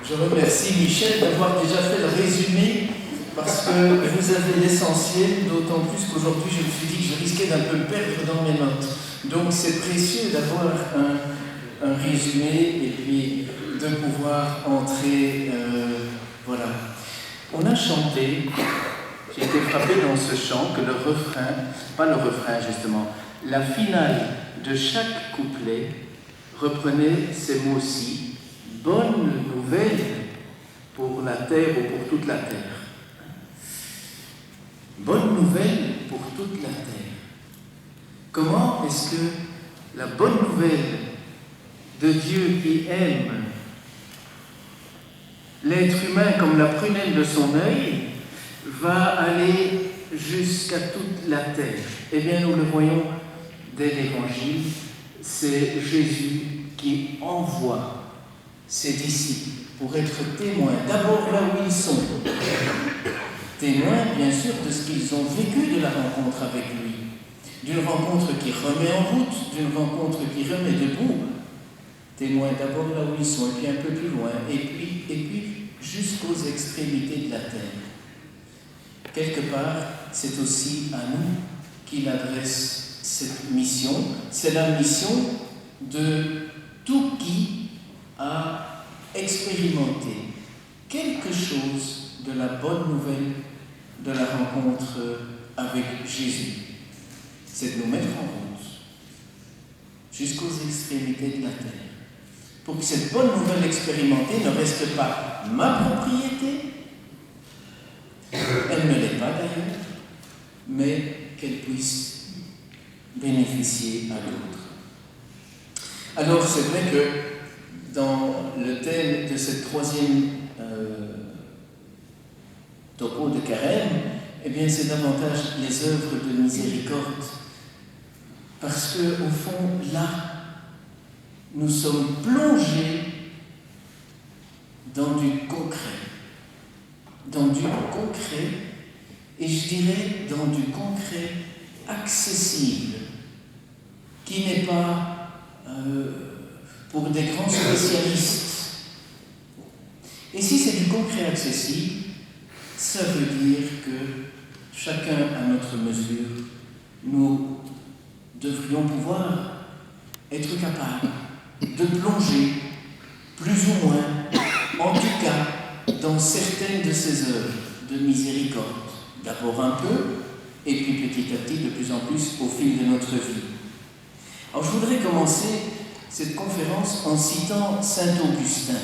Je remercie Michel d'avoir déjà fait le résumé parce que vous avez l'essentiel, d'autant plus qu'aujourd'hui je me suis dit que je risquais d'un peu me perdre dans mes notes. Donc c'est précieux d'avoir un résumé et puis de pouvoir entrer. Voilà. On a chanté, j'ai été frappé dans ce chant que le refrain, pas le refrain justement, la finale de chaque couplet reprenait ces mots-ci. Bonne nouvelle pour la terre ou pour toute la terre. Bonne nouvelle pour toute la terre. Comment est-ce que la bonne nouvelle de Dieu qui aime l'être humain comme la prunelle de son œil va aller jusqu'à toute la terre? Eh bien, nous le voyons dès l'Évangile, c'est Jésus qui envoie ses disciples pour être témoins, d'abord là où ils sont, témoins bien sûr de ce qu'ils ont vécu de la rencontre avec lui, d'une rencontre qui remet en route, d'une rencontre qui remet debout, témoins d'abord là où ils sont, et puis un peu plus loin, et puis jusqu'aux extrémités de la terre. Quelque part, c'est aussi à nous qu'il adresse cette mission, c'est la mission de tout qui à expérimenter quelque chose de la bonne nouvelle de la rencontre avec Jésus. C'est de nous mettre en route jusqu'aux extrémités de la terre pour que cette bonne nouvelle expérimentée ne reste pas ma propriété, elle ne l'est pas d'ailleurs, mais qu'elle puisse bénéficier à d'autres. Alors c'est vrai que dans le thème de cette troisième topo de carême, eh bien c'est davantage les œuvres de miséricorde. Parce que, au fond, là, nous sommes plongés dans du concret. Dans du concret, et je dirais dans du concret accessible, qui n'est pas pour des grands spécialistes. Et si c'est du concret accessible, ça veut dire que chacun à notre mesure, nous devrions pouvoir être capables de plonger plus ou moins, en tout cas, dans certaines de ces œuvres de miséricorde. D'abord un peu, et puis petit à petit, de plus en plus, au fil de notre vie. Alors je voudrais commencer cette conférence en citant Saint Augustin.